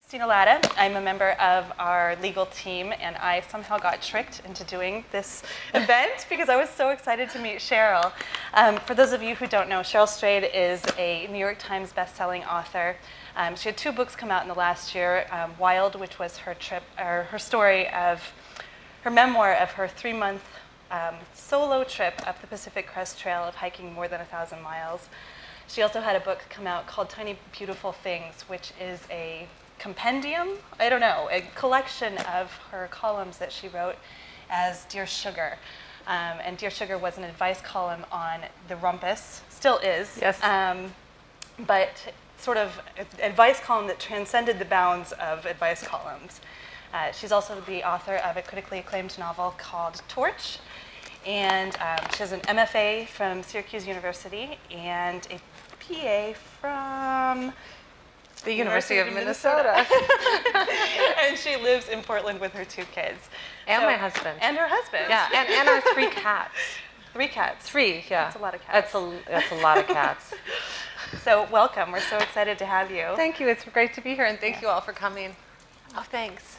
Christina Latta. I'm a member of our legal team, and I somehow got tricked into doing this event because I was so excited to meet Cheryl. For those of you who don't know, Cheryl Strayed is a New York Times bestselling author. She had 2 books come out in the last year. Wild, which was her story of her memoir of her 3-month solo trip up the Pacific Crest Trail of hiking more than 1,000 miles. She also had a book come out called Tiny Beautiful Things, which is a compendium, a collection of her columns that she wrote as Dear Sugar. And Dear Sugar was an advice column on the rumpus, still is. Yes. But sort of an advice column that transcended the bounds of advice columns. She's also the author of a critically acclaimed novel called Torch. And she has an MFA from Syracuse University and a PA from the University of Minnesota. And she lives in Portland with her 2 kids. And my husband. And her husband. Yeah, and our 3 cats. 3 cats. 3, yeah. That's a lot of cats. That's a lot of cats. So welcome. We're so excited to have you. Thank you. It's great to be here, and thank you all for coming. Oh, thanks.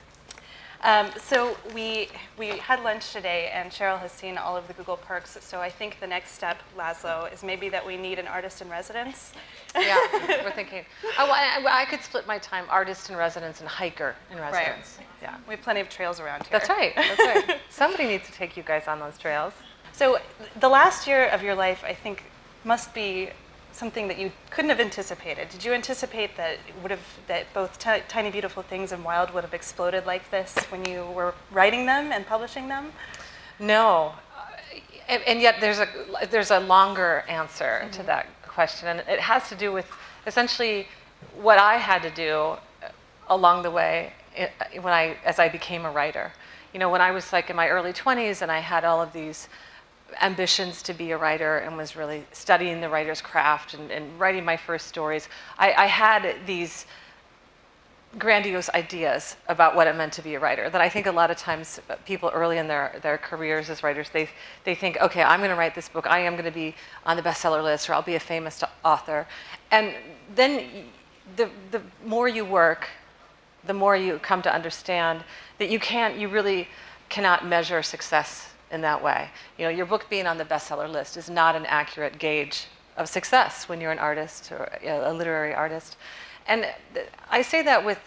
So we had lunch today, and Cheryl has seen all of the Google perks. So I think the next step, Laszlo, is maybe that we need an artist in residence. Yeah, we're thinking. I could split my time: artist in residence and hiker in residence. Right. Yeah, we have plenty of trails around here. That's right. That's right. Somebody needs to take you guys on those trails. So the last year of your life, I think, must be something that you couldn't have anticipated. Did you anticipate that that both Tiny Beautiful Things and Wild would have exploded like this when you were writing them and publishing them? No, and yet there's a longer answer to that question, and it has to do with essentially what I had to do along the way as I became a writer. You know, when I was like in my early 20s and I had all of these ambitions to be a writer and was really studying the writer's craft and writing my first stories, I had these grandiose ideas about what it meant to be a writer that I think a lot of times people early in their careers as writers, they think, okay, I'm going to write this book, I am going to be on the bestseller list, or I'll be a famous author. And then the more you work, the more you come to understand that you really cannot measure success in that way. You know, your book being on the bestseller list is not an accurate gauge of success when you're an artist or a literary artist. And I say that with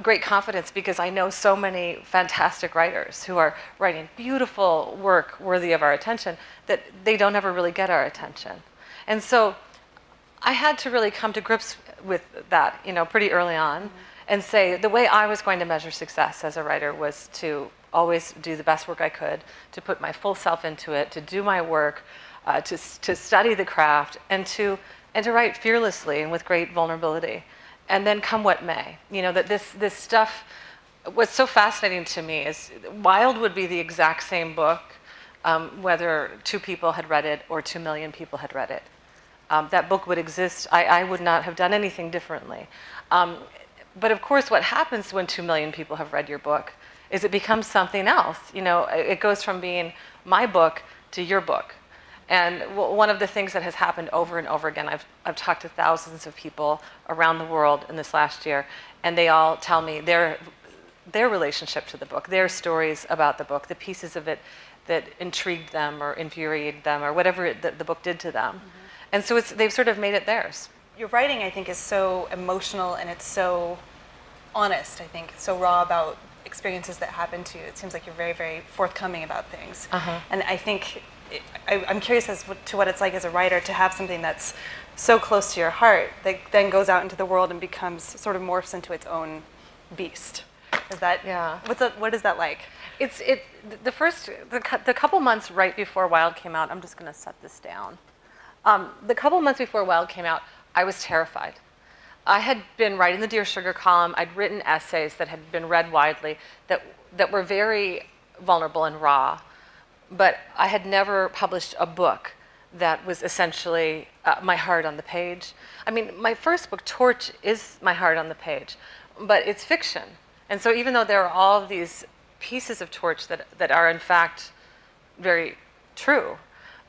great confidence because I know so many fantastic writers who are writing beautiful work worthy of our attention that they don't ever really get our attention. And so I had to really come to grips with that, pretty early on, and say the way I was going to measure success as a writer was to always do the best work I could, to put my full self into it, to do my work, to study the craft, and to write fearlessly and with great vulnerability. And then come what may. That this stuff, what's so fascinating to me is Wild would be the exact same book whether 2 people had read it or 2 million people had read it. That book would exist. I would not have done anything differently. But of course, what happens when 2 million people have read your book is it becomes something else. It goes from being my book to your book. And one of the things that has happened over and over again, I've talked to thousands of people around the world in this last year, and they all tell me their relationship to the book, their stories about the book, the pieces of it that intrigued them or infuriated them or whatever the book did to them. And so they've sort of made it theirs. Your writing, I think, is so emotional and it's so honest, I think, so raw about experiences that happen to you. It seems like you're very, very forthcoming about things. And I think, I'm curious as to what it's like as a writer to have something that's so close to your heart that then goes out into the world and becomes, sort of morphs into its own beast. Is that, yeah. What is that like? The couple months right before Wild came out, I'm just going to set this down. The couple months before Wild came out, I was terrified. I had been writing the Dear Sugar column. I'd written essays that had been read widely that were very vulnerable and raw, but I had never published a book that was essentially my heart on the page. I mean, my first book, Torch, is my heart on the page, but it's fiction. And so even though there are all of these pieces of Torch that are in fact very true,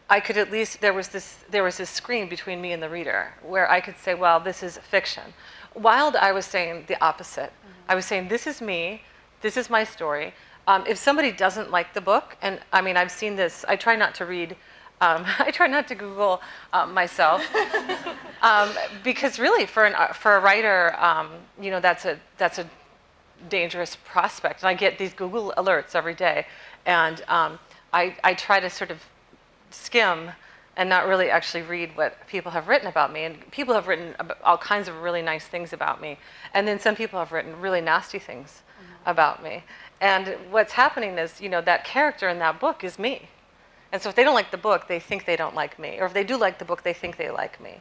I could at least, there was this screen between me and the reader where I could say, well, this is fiction. Wild, I was saying the opposite. I was saying, this is me, this is my story. If somebody doesn't like the book, and I mean, I've seen this, I try not to read, I try not to Google myself, because really, for a writer, you know, that's a dangerous prospect. And I get these Google alerts every day, and I try to sort of skim and not really actually read what people have written about me. And people have written all kinds of really nice things about me. And then some people have written really nasty things about me. And what's happening is, you know, that character in that book is me. And so if they don't like the book, they think they don't like me. Or if they do like the book, they think they like me.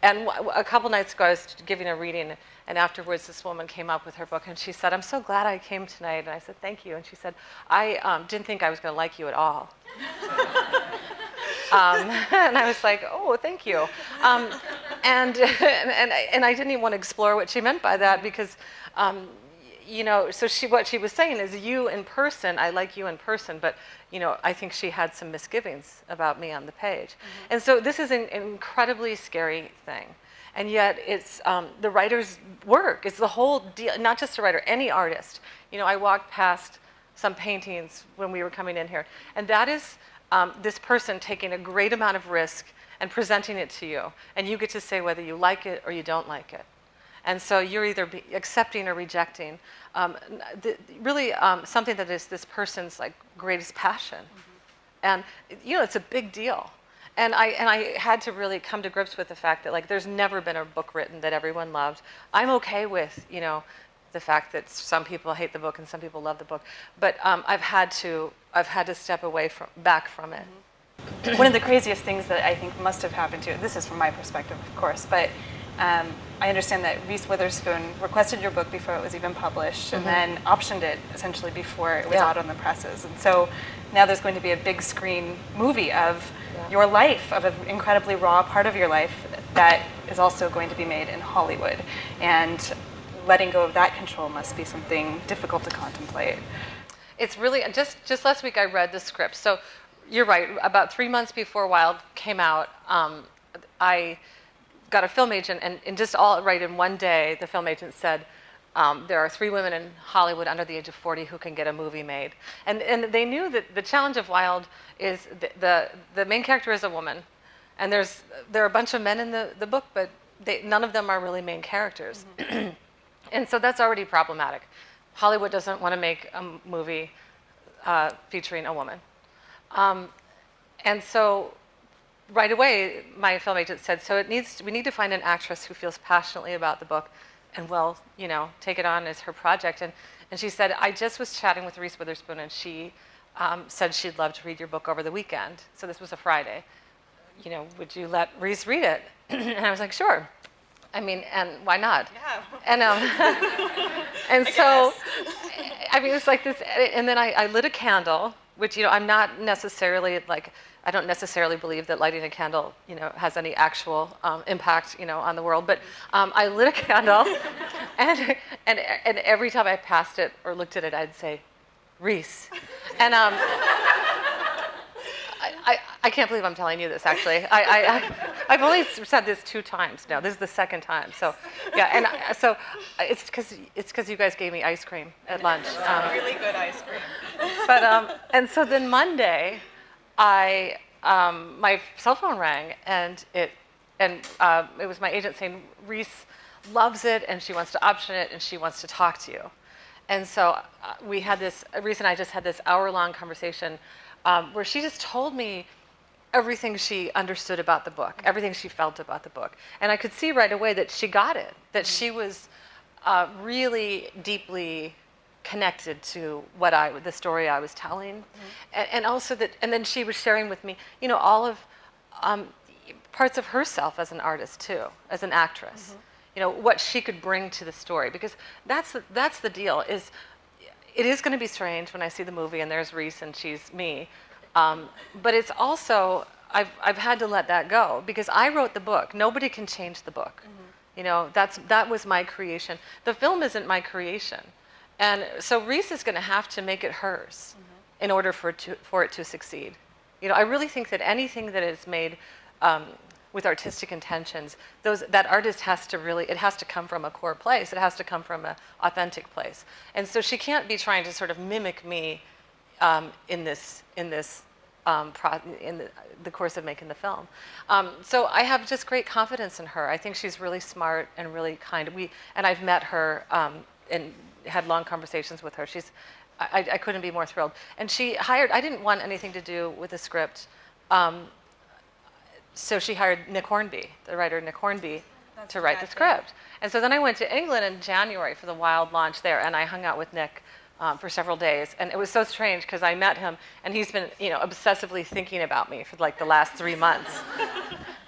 And a couple nights ago, I was giving a reading, and afterwards this woman came up with her book, and she said, "I'm so glad I came tonight." And I said, "Thank you." And she said, "I didn't think I was going to like you at all." And I was like, "Oh, thank you." And I didn't even want to explore what she meant by that, because, you know, so what she was saying is, you in person, I like you in person, but, you know, I think she had some misgivings about me on the page. And so this is an incredibly scary thing. And yet it's the writer's work. It's the whole deal, not just a writer, any artist. You know, I walked past some paintings when we were coming in here, and that is this person taking a great amount of risk and presenting it to you. And you get to say whether you like it or you don't like it. And so you're either accepting or rejecting really something that is this person's like greatest passion. And, you know, it's a big deal. And I had to really come to grips with the fact that, like, there's never been a book written that everyone loved. I'm okay with, you know, the fact that some people hate the book and some people love the book, but I've had to step back from it. One of the craziest things that I think must have happened to you, this is from my perspective, of course, but I understand that Reese Witherspoon requested your book before it was even published, and then optioned it essentially before it was out on the presses. And so now there's going to be a big screen movie of your life, of an incredibly raw part of your life that is also going to be made in Hollywood. And letting go of that control must be something difficult to contemplate. It's really, just last week I read the script. So you're right, about 3 months before Wild came out, I got a film agent, and just all right in one day, the film agent said, there are 3 women in Hollywood under the age of 40 who can get a movie made. And they knew that the challenge of Wild is the main character is a woman, and there are a bunch of men in the book, but none of them are really main characters. And so that's already problematic. Hollywood doesn't want to make a movie featuring a woman. And so right away, my film agent said, so we need to find an actress who feels passionately about the book and will, you know, take it on as her project. And she said, I just was chatting with Reese Witherspoon, and she said she'd love to read your book over the weekend. So this was a Friday. You know, would you let Reese read it? And I was like, sure. I mean, and why not? Yeah. And so, I mean, it was like this, and then I lit a candle, which, you know, I'm not necessarily like, I don't necessarily believe that lighting a candle, you know, has any actual impact, you know, on the world. But I lit a candle, and every time I passed it or looked at it, I'd say, Reese. And I can't believe I'm telling you this, actually. I've only said this 2 times now. This is the 2nd time. So, yeah, and so it's because you guys gave me ice cream at lunch. Really good ice cream. But and so then Monday, my cell phone rang, and it was my agent saying Reese loves it, and she wants to option it, and she wants to talk to you. And so Reese and I just had this hour-long conversation where she just told me everything she understood about the book, everything she felt about the book. And I could see right away that she got it, that she was really deeply connected to the story I was telling. And also and then she was sharing with me, you know, all of parts of herself as an artist too, as an actress. You know, what she could bring to the story, because that's the deal. It is going to be strange when I see the movie and there's Reese and she's me, but it's also I've had to let that go, because I wrote the book. Nobody can change the book. You know, that was my creation. The film isn't my creation, and so Reese is going to have to make it hers in order for it to succeed. You know, I really think that anything that is made with artistic intentions, that artist has to really, it has to come from a core place. It has to come from an authentic place. And so she can't be trying to sort of mimic me in the course of making the film. So I have just great confidence in her. I think she's really smart and really kind. And I've met her and had long conversations with her. I couldn't be more thrilled. And I didn't want anything to do with the script. So she hired Nick Hornby, the writer Nick Hornby, to write the script. And so then I went to England in January for the Wild launch there, and I hung out with Nick for several days. And it was so strange because I met him, and he's been, obsessively thinking about me for like the last 3 months.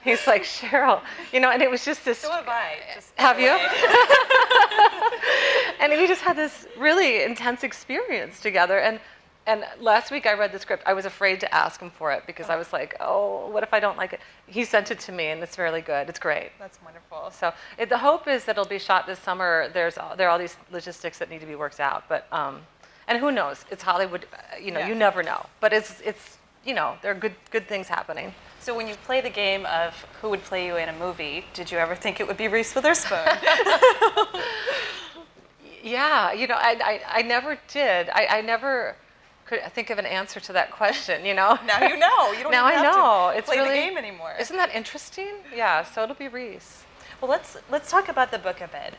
He's like, Cheryl, and it was just this. So have I. Have you? And we just had this really intense experience together. And last week I read the script. I was afraid to ask him for it because I was like, oh, what if I don't like it? He sent it to me, and it's really good. It's great. That's wonderful. So the hope is that it'll be shot this summer. There are all these logistics that need to be worked out. But and who knows? It's Hollywood. You never know. But it's there are good things happening. So when you play the game of who would play you in a movie, did you ever think it would be Reese Witherspoon? Yeah, I never did. I never could think of an answer to that question, Now you know. You don't now even I have know. to It's play really, the game anymore. Isn't that interesting? Yeah, so it'll be Reese. Well, let's talk about the book a bit.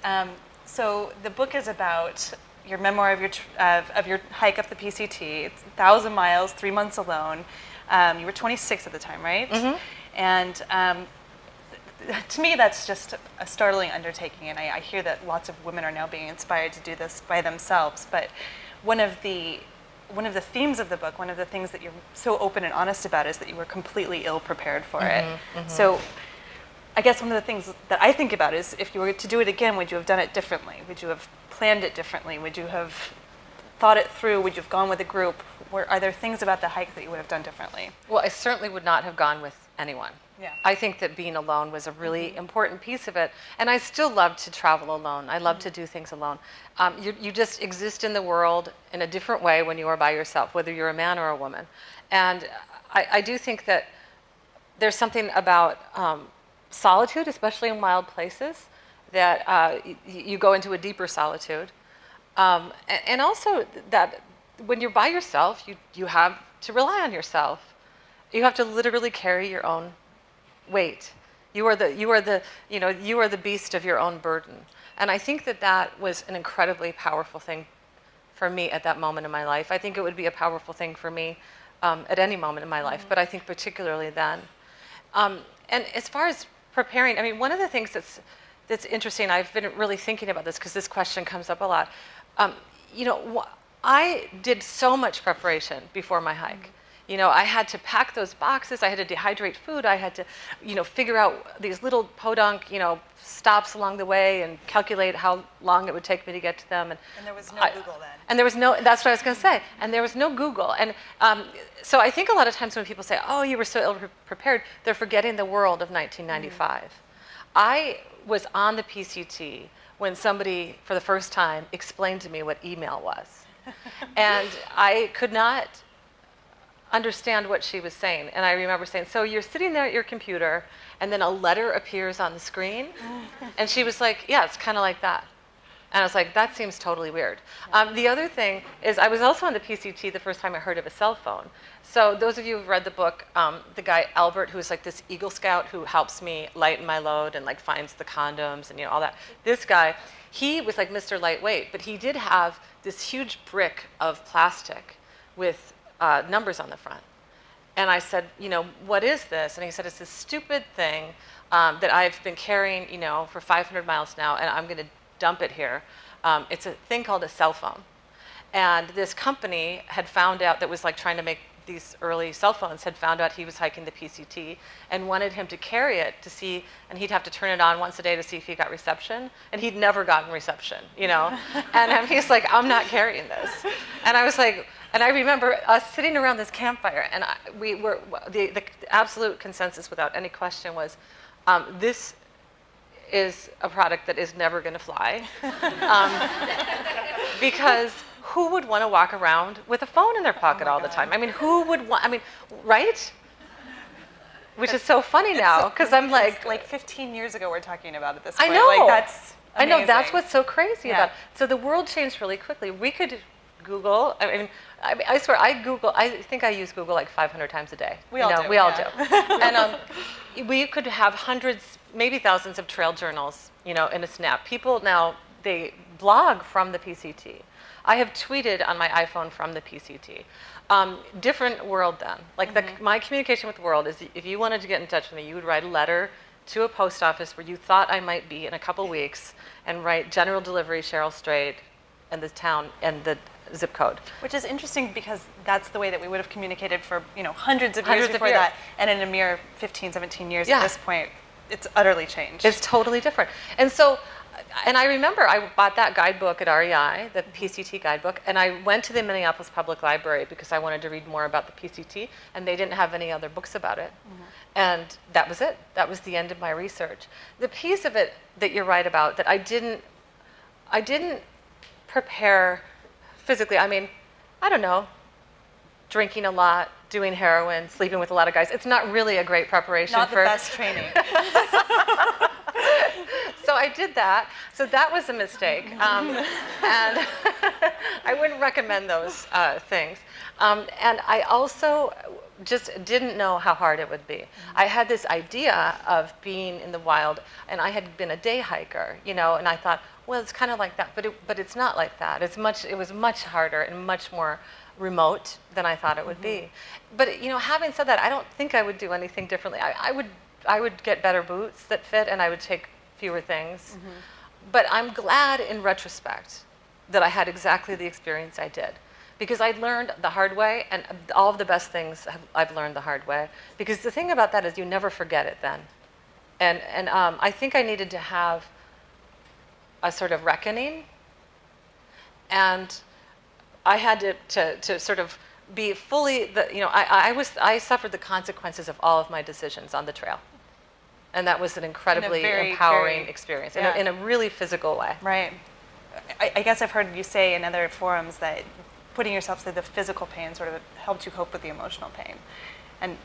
So the book is about your memoir of your hike up the PCT. It's 1,000 miles, 3 months alone. You were 26 at the time, right? Mm-hmm. And to me, that's just a startling undertaking. And I hear that lots of women are now being inspired to do this by themselves. But one of the themes of the book, one of the things that you're so open and honest about, is that you were completely ill prepared for it. Mm-hmm. So I guess one of the things that I think about is, if you were to do it again, would you have done it differently? Would you have planned it differently? Would you have thought it through? Would you have gone with a group? Are there things about the hike that you would have done differently? Well, I certainly would not have gone with anyone. Yeah. I think that being alone was a really important piece of it. And I still love to travel alone. I love to do things alone. You just exist in the world in a different way when you are by yourself, whether you're a man or a woman. And I do think that there's something about solitude, especially in wild places, that you go into a deeper solitude. And also that when you're by yourself, you have to rely on yourself. You have to literally carry your own weight. You are the beast of your own burden. And I think that was an incredibly powerful thing for me at that moment in my life. I think it would be a powerful thing for me at any moment in my life, but I think particularly then. And as far as preparing, I mean, one of the things that's interesting, I've been really thinking about this because this question comes up a lot. I did so much preparation before my hike. I had to pack those boxes. I had to dehydrate food. I had to, figure out these little podunk, stops along the way and calculate how long it would take me to get to them. And there was no Google then. And there was that's what I was going to say. And there was no Google. And so I think a lot of times when people say, oh, you were so ill-prepared, they're forgetting the world of 1995. Mm-hmm. I was on the PCT when somebody, for the first time, explained to me what email was. And I could not understand what she was saying. And I remember saying, so you're sitting there at your computer, and then a letter appears on the screen? And she was like, yeah, it's kind of like that. And I was like, that seems totally weird. The other thing is, I was also on the PCT the first time I heard of a cell phone. So those of you who've read the book, the guy Albert, who's like this Eagle Scout who helps me lighten my load and like finds the condoms and all that. This guy, he was like Mr. Lightweight, but he did have this huge brick of plastic with numbers on the front. And I said, what is this? And he said, it's this stupid thing that I've been carrying, for 500 miles now, and I'm going to dump it here. It's a thing called a cell phone. And this company had found out, that was like trying to make these early cell phones, had found out he was hiking the PCT and wanted him to carry it to see, and he'd have to turn it on once a day to see if he got reception. And he'd never gotten reception, And he's like, I'm not carrying this. And I was like, and I remember us sitting around this campfire, and we were, the absolute consensus without any question was, this is a product that is never going to fly. Because who would want to walk around with a phone in their pocket all the time? I mean, who would want, right? which is so funny now because I'm like 15 years ago we're talking about it this I point. know. Like that's amazing. I know, that's what's so crazy about it. So the world changed really quickly. We could Google, I swear, I think I use Google like 500 times a day. We all do. We all do. And we could have hundreds, maybe thousands of trail journals, in a snap. People now, they blog from the PCT. I have tweeted on my iPhone from the PCT. Different world then. Like my communication with the world is if you wanted to get in touch with me, you would write a letter to a post office where you thought I might be in a couple weeks and write general delivery Cheryl Strayed and the town and the zip code. Which is interesting because that's the way that we would have communicated for hundreds of years before that. And in a mere 15, 17 years at this point, it's utterly changed. It's totally different. And so, and I remember I bought that guidebook at REI, the PCT guidebook, and I went to the Minneapolis Public Library because I wanted to read more about the PCT, and they didn't have any other books about it. And that was it. That was the end of my research. The piece of it that you're right about that I didn't prepare physically. I mean, I don't know, drinking a lot, doing heroin, sleeping with a lot of guys. It's not really a great preparation Not the best training. So I did that. So that was a mistake. And I wouldn't recommend those things. And I also just didn't know how hard it would be. I had this idea of being in the wild, and I had been a day hiker, and I thought, well, it's kind of like that, but it's not like that. It was much harder and much more remote than I thought it would be. But having said that, I don't think I would do anything differently. I would get better boots that fit, and I would take fewer things. But I'm glad in retrospect that I had exactly the experience I did, because I learned the hard way, and all of the best things I've learned the hard way. Because the thing about that is you never forget it then. And I think I needed to have a sort of reckoning, and I had to sort of be fully I suffered the consequences of all of my decisions on the trail, and that was an incredibly empowering experience in a really physical way. Right. I guess I've heard you say in other forums that putting yourself through the physical pain sort of helped you cope with the emotional pain, and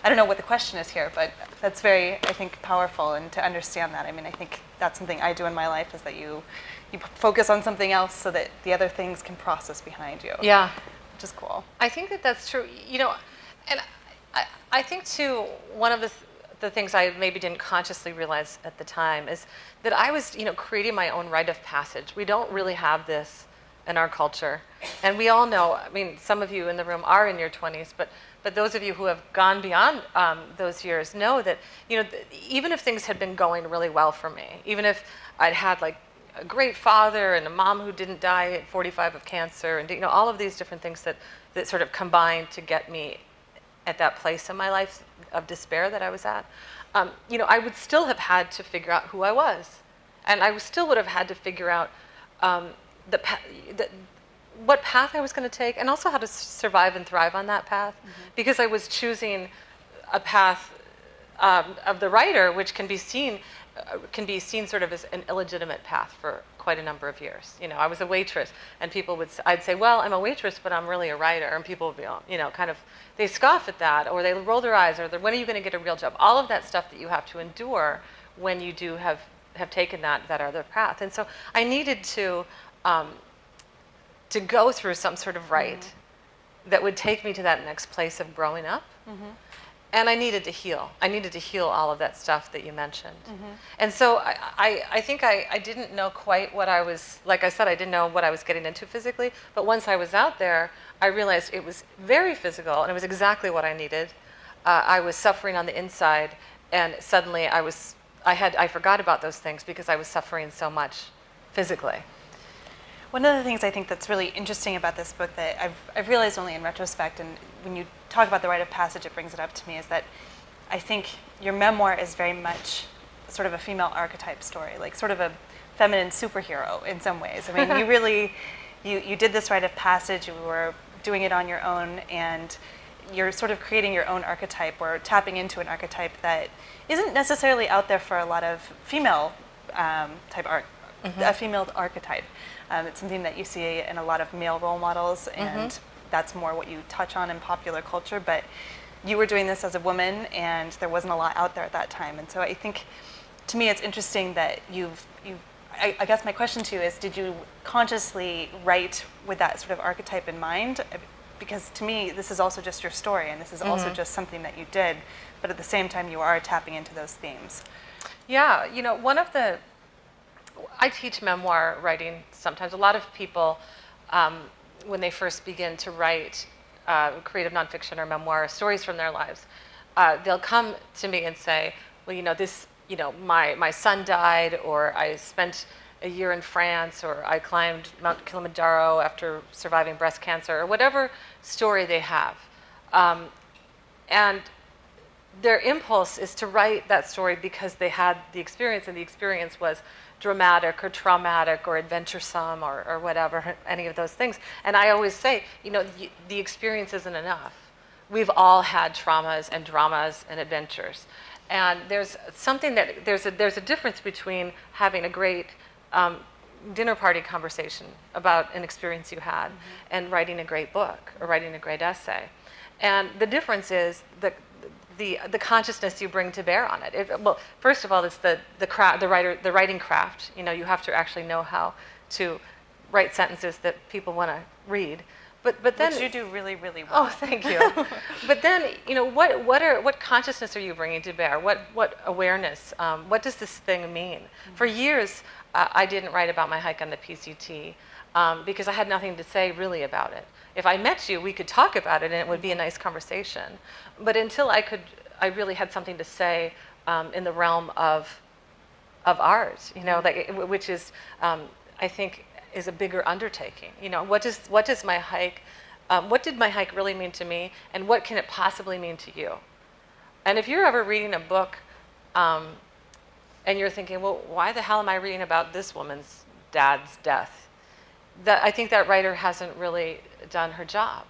I don't know what the question is here, but that's very, I think, powerful, and to understand that. I mean, I think that's something I do in my life, is that you focus on something else so that the other things can process behind you. Yeah. Which is cool. I think that's true. And I think, too, one of the things I maybe didn't consciously realize at the time is that I was, creating my own rite of passage. We don't really have this in our culture. And we all know, I mean, some of you in the room are in your 20s, but those of you who have gone beyond those years know that, even if things had been going really well for me, even if I'd had like a great father and a mom who didn't die at 45 of cancer, and all of these different things that sort of combined to get me at that place in my life of despair that I was at, I would still have had to figure out who I was, and I still would have had to figure out what path I was going to take, and also how to survive and thrive on that path, because I was choosing a path of the writer, which can be seen sort of as an illegitimate path for quite a number of years. I was a waitress, and I'd say, well, I'm a waitress, but I'm really a writer, and people would be, kind of, they scoff at that, or they roll their eyes, or when are you going to get a real job? All of that stuff that you have to endure when you do have taken that other path. And so I needed to go through some sort of rite that would take me to that next place of growing up. And I needed to heal. I needed to heal all of that stuff that you mentioned. And so I think I didn't know quite what I was, like I said, I didn't know what I was getting into physically. But once I was out there, I realized it was very physical, and it was exactly what I needed. I was suffering on the inside, and suddenly I forgot about those things because I was suffering so much physically. One of the things I think that's really interesting about this book that I've realized only in retrospect, and when you talk about the rite of passage, it brings it up to me, is that I think your memoir is very much sort of a female archetype story, like sort of a feminine superhero in some ways. I mean, you really, you did this rite of passage, you were doing it on your own, and you're sort of creating your own archetype, or tapping into an archetype that isn't necessarily out there for a lot of female a female archetype. It's something that you see in a lot of male role models, and that's more what you touch on in popular culture. But you were doing this as a woman, and there wasn't a lot out there at that time. And so I think, to me, it's interesting that I guess my question to you is, did you consciously write with that sort of archetype in mind? Because to me, this is also just your story, and this is also just something that you did, but at the same time, you are tapping into those themes. Yeah, I teach memoir writing sometimes. A lot of people, when they first begin to write creative nonfiction or memoir stories from their lives, they'll come to me and say, well, my son died, or I spent a year in France, or I climbed Mount Kilimanjaro after surviving breast cancer, or whatever story they have. And their impulse is to write that story because they had the experience, and the experience was dramatic or traumatic or adventuresome or whatever, any of those things. And I always say, the experience isn't enough. We've all had traumas and dramas and adventures. And there's a difference between having a great dinner party conversation about an experience you had and writing a great book or writing a great essay. And the difference is the consciousness you bring to bear on it. Well, first of all, it's the writing craft. You have to actually know how to write sentences that people want to read. But then, which you do really, really well. Oh, thank you. But then, what consciousness are you bringing to bear? What awareness? What does this thing mean? For years, I didn't write about my hike on the PCT because I had nothing to say really about it. If I met you, we could talk about it, and it would be a nice conversation. But until I really had something to say in the realm of art, which is, I think, is a bigger undertaking. What does my hike, what did my hike really mean to me, and what can it possibly mean to you? And if you're ever reading a book, and you're thinking, well, why the hell am I reading about this woman's dad's death? I think that writer hasn't really done her job,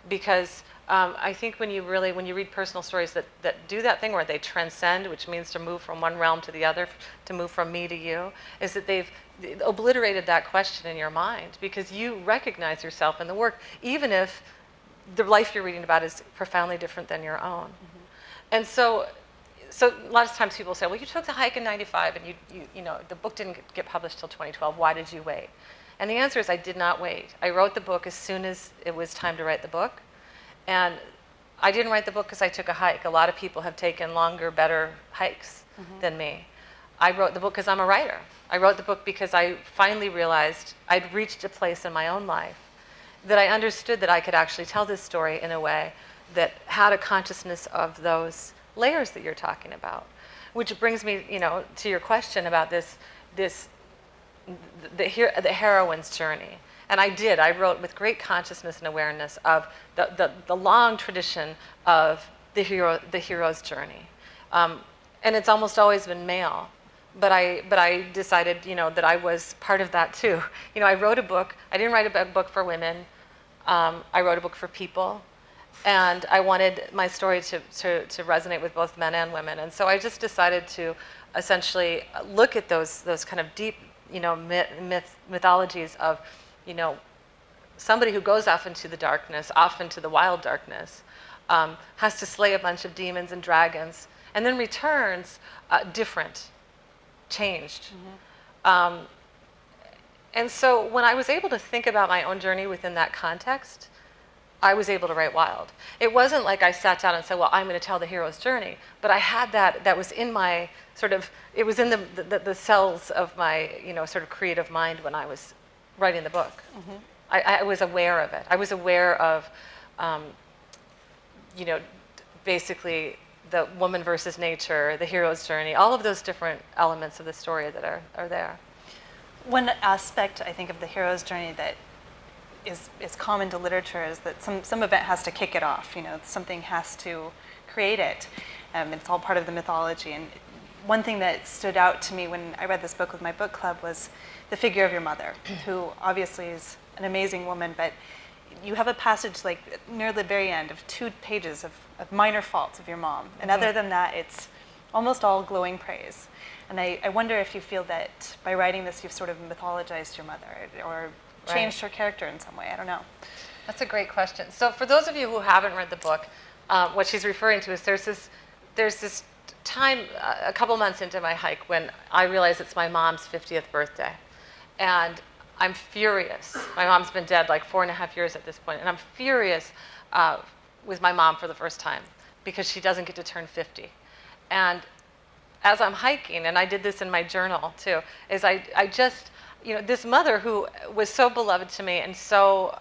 because I think when you read personal stories that do that thing where they transcend, which means to move from one realm to the other, to move from me to you, is that they've obliterated that question in your mind, because you recognize yourself in the work, even if the life you're reading about is profoundly different than your own. And so a lot of times people say, well, you took the hike in '95, and the book didn't get published till 2012. Why did you wait? And the answer is, I did not wait. I wrote the book as soon as it was time to write the book. And I didn't write the book because I took a hike. A lot of people have taken longer, better hikes than me. I wrote the book because I'm a writer. I wrote the book because I finally realized I'd reached a place in my own life that I understood that I could actually tell this story in a way that had a consciousness of those layers that you're talking about. Which brings me, to your question about the heroine's journey. And I wrote with great consciousness and awareness of the long tradition of the hero's journey. And it's almost always been male. But I decided, that I was part of that too. I wrote a book. I didn't write a book for women. I wrote a book for people. And I wanted my story to resonate with both men and women. And so I just decided to essentially look at those kind of deep, mythologies of, somebody who goes off into the darkness, off into the wild darkness, has to slay a bunch of demons and dragons, and then returns different, changed. And so when I was able to think about my own journey within that context, I was able to write wild. It wasn't like I sat down and said, well, I'm going to tell the hero's journey, but I had that was in my it was in the cells of my, sort of creative mind when I was writing the book. I was aware of it. I was aware of, basically the woman versus nature, the hero's journey, all of those different elements of the story that are there. One aspect, I think, of the hero's journey that is common to literature is that some event has to kick it off. Something has to create it. It's all part of the mythology. And one thing that stood out to me when I read this book with my book club was the figure of your mother, who obviously is an amazing woman, but you have a passage like near the very end of 2 pages of minor faults of your mom. And other than that, it's almost all glowing praise. And I wonder if you feel that by writing this, you've sort of mythologized your mother or changed her character in some way. I don't know. That's a great question. So for those of you who haven't read the book, what she's referring to is there's this time a couple months into my hike when I realize it's my mom's 50th birthday, and I'm furious. My mom's been dead like 4.5 years at this point, and I'm furious with my mom for the first time because she doesn't get to turn 50. And as I'm hiking, and I did this in my journal too, is I just, this mother who was so beloved to me, and so,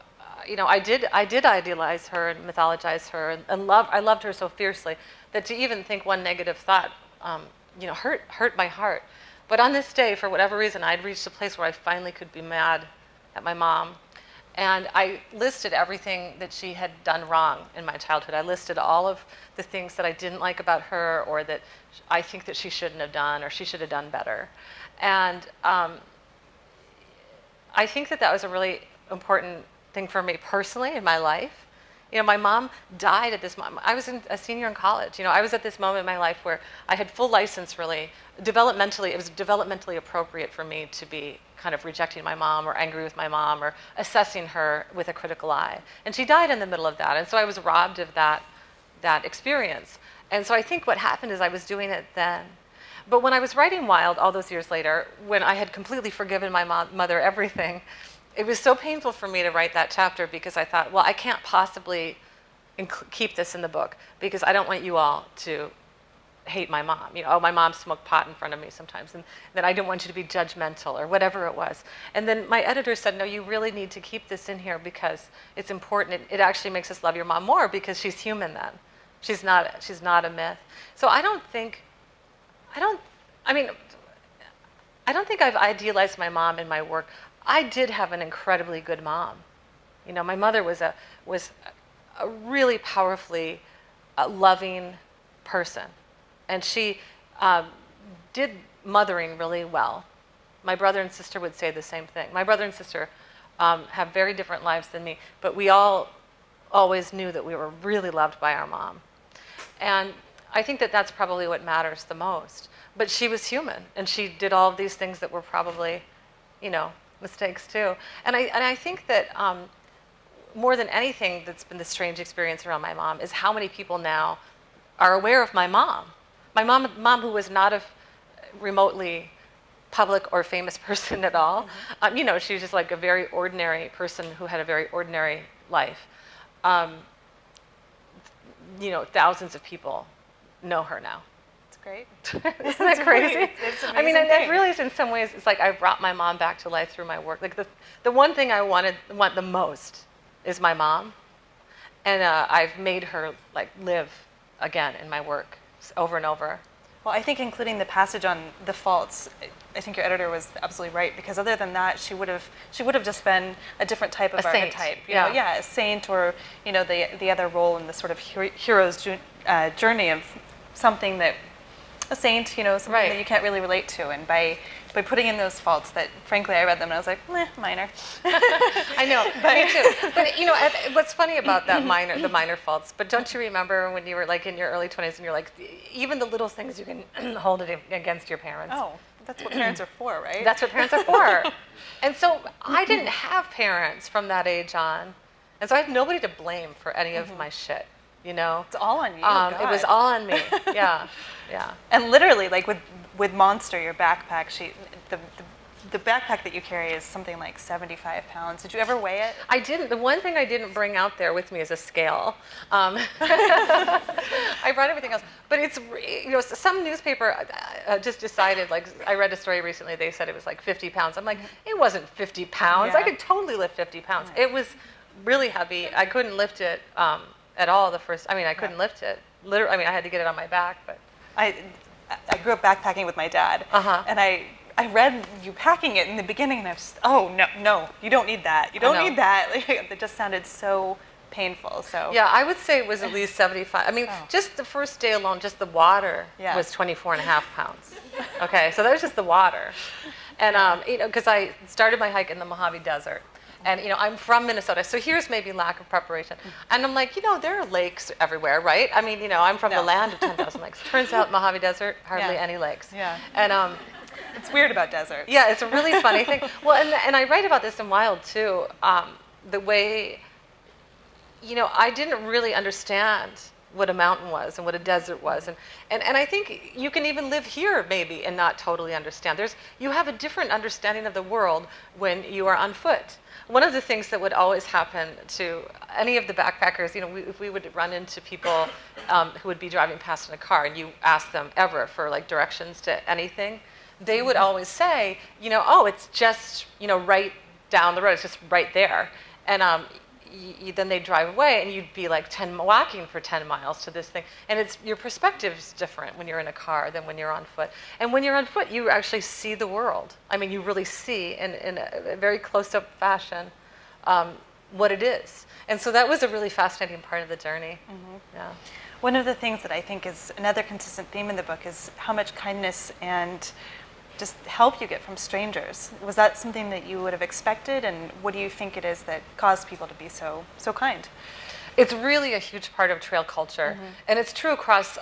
I did idealize her and mythologize her, and I loved her so fiercely that to even think one negative thought, hurt my heart. But on this day, for whatever reason, I'd reached a place where I finally could be mad at my mom. And I listed everything that she had done wrong in my childhood. I listed all of the things that I didn't like about her, or that I think that she shouldn't have done, or she should have done better. And I think that was a really important thing for me personally in my life. My mom died at this moment. I was a senior in college. I was at this moment in my life where I had full license, really. Developmentally, it was developmentally appropriate for me to be kind of rejecting my mom or angry with my mom or assessing her with a critical eye. And she died in the middle of that. And so I was robbed of that experience. And so I think what happened is I was doing it then. But when I was writing Wild all those years later, when I had completely forgiven my mother everything, it was so painful for me to write that chapter because I thought, well, I can't possibly keep this in the book because I don't want you all to hate my mom. My mom smoked pot in front of me sometimes, and then I didn't want you to be judgmental or whatever it was. And then my editor said, no, you really need to keep this in here because it's important. It actually makes us love your mom more because she's human then. She's not a myth. So I don't think I've idealized my mom in my work. I did have an incredibly good mom. My mother was a really powerfully loving person. And she did mothering really well. My brother and sister would say the same thing. My brother and sister have very different lives than me, but we all always knew that we were really loved by our mom. And I think that that's probably what matters the most. But she was human, and she did all of these things that were probably, mistakes too. And I think that more than anything that's been the strange experience around my mom is how many people now are aware of my mom. My mom who was not a remotely public or famous person at all. Mm-hmm. She was just like a very ordinary person who had a very ordinary life. Thousands of people know her now. It's great. Isn't that crazy? It's amazing. I realized in some ways it's like I brought my mom back to life through my work. Like the one thing I want the most is my mom, and I've made her like live again in my work over and over. Well, I think including the passage on the faults, I think your editor was absolutely right, because other than that, she would have just been a different type of archetype. A saint, or the other role in the sort of hero's journey of something that a saint, something right. that you can't really relate to, and by putting in those faults that, frankly, I read them and I was like, minor. I know, me too. But what's funny about the minor faults, but don't you remember when you were like in your early 20s and you're like, even the little things you can hold it against your parents. Oh, that's what parents are for, right? That's what parents are for. And so I didn't have parents from that age on. And so I had nobody to blame for any of my shit. It's all on you. It was all on me. Yeah. And literally, like with Monster, your backpack, the backpack that you carry is something like 75 pounds. Did you ever weigh it? I didn't. The one thing I didn't bring out there with me is a scale. I brought everything else. But it's, some newspaper just decided, like, I read a story recently, they said it was like 50 pounds. I'm like, it wasn't 50 pounds. Yeah. I could totally lift 50 pounds. Yeah. It was really heavy. I couldn't lift it at all I couldn't lift it. Literally, I had to get it on my back, but. I grew up backpacking with my dad, and I read you packing it in the beginning, and I was just, no, you don't need that. You don't need that. It just sounded so painful. So yeah, I would say it was at least 75. Just the first day alone, just the water was 24 and a half pounds. Okay, so that was just the water, and because I started my hike in the Mojave Desert. And, I'm from Minnesota, so here's maybe lack of preparation. And I'm like, there are lakes everywhere, right? I'm from the land of 10,000 lakes. Turns out Mojave Desert, hardly any lakes. Yeah. And it's weird about deserts. Yeah, it's a really funny thing. Well, and I write about this in Wild, too. The way, I didn't really understand what a mountain was and what a desert was. And I think you can even live here maybe and not totally understand. You have a different understanding of the world when you are on foot. One of the things that would always happen to any of the backpackers, if we would run into people who would be driving past in a car and you ask them ever for like directions to anything, they would always say, oh, it's just, right down the road, it's just right there. And then they'd drive away and you'd be like walking for 10 miles to this thing. And your perspective is different when you're in a car than when you're on foot. And when you're on foot, you actually see the world. I mean, you really see in a very close-up fashion what it is. And so that was a really fascinating part of the journey. Mm-hmm. Yeah. One of the things that I think is another consistent theme in the book is how much kindness and just help you get from strangers. Was that something that you would have expected, and what do you think it is that caused people to be so kind? It's really a huge part of trail culture, mm-hmm. and it's true across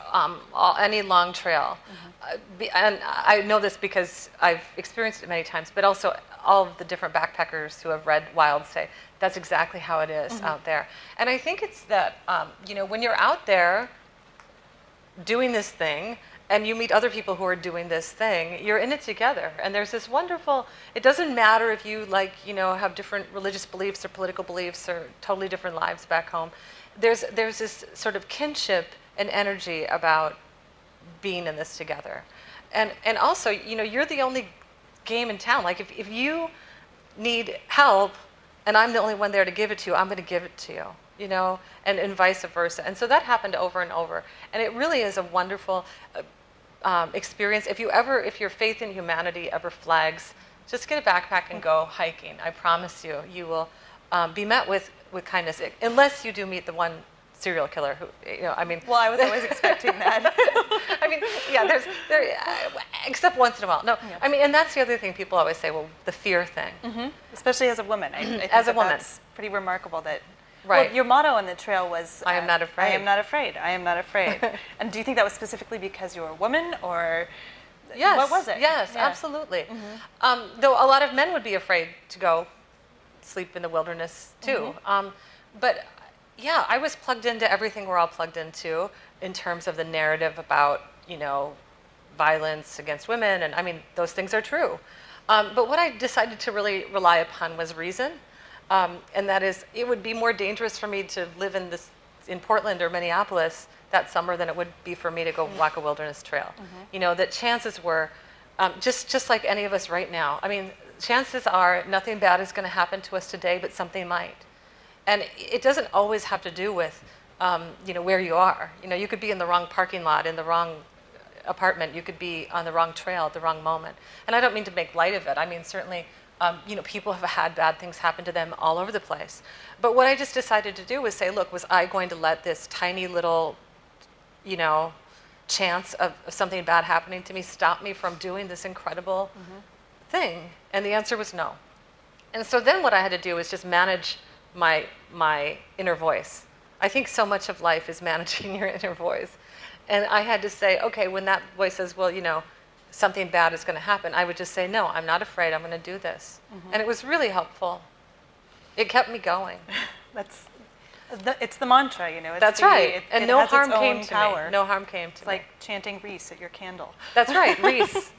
any long trail. Mm-hmm. And I know this because I've experienced it many times, but also all of the different backpackers who have read Wild say that's exactly how it is mm-hmm. out there. And I think it's that, when you're out there doing this thing, and you meet other people who are doing this thing, you're in it together. And there's this wonderful, it doesn't matter if you have different religious beliefs or political beliefs or totally different lives back home. There's this sort of kinship and energy about being in this together. And also, you're the only game in town. Like if you need help and I'm the only one there to give it to you, I'm gonna give it to you. And vice versa. And so that happened over and over. And it really is a wonderful experience. If your faith in humanity ever flags, just get a backpack and go hiking. I promise you, you will be met with kindness, unless you do meet the one serial killer who, Well, I was always expecting that. Except once in a while. No, yeah. And that's the other thing people always say, well, the fear thing. Mm-hmm. Especially as a woman. I think as a woman. That's pretty remarkable that. Right. Well, your motto on the trail was, I am not afraid. I am not afraid. I am not afraid. And do you think that was specifically because you were a woman, or yes, what was it? Yes, yeah. Absolutely. Mm-hmm. Though a lot of men would be afraid to go sleep in the wilderness too. Mm-hmm. But yeah, I was plugged into everything we're all plugged into in terms of the narrative about, violence against women. And those things are true. But what I decided to really rely upon was reason. And that is, it would be more dangerous for me to live in Portland or Minneapolis that summer than it would be for me to go walk a wilderness trail. Mm-hmm. That chances were, just like any of us right now, chances are nothing bad is going to happen to us today, but something might. And it doesn't always have to do with, where you are. You could be in the wrong parking lot, in the wrong apartment. You could be on the wrong trail at the wrong moment. And I don't mean to make light of it. Certainly, people have had bad things happen to them all over the place. But what I just decided to do was say, look, was I going to let this tiny little, chance of something bad happening to me stop me from doing this incredible mm-hmm. thing? And the answer was no. And so then what I had to do was just manage my inner voice. I think so much of life is managing your inner voice. And I had to say, okay, when that voice says, well, something bad is going to happen, I would just say, no, I'm not afraid, I'm going to do this. Mm-hmm. And it was really helpful. It kept me going. It's the mantra, That's right. And no harm came to me. No harm came to me. It's like chanting Reese at your candle. That's right, Reese.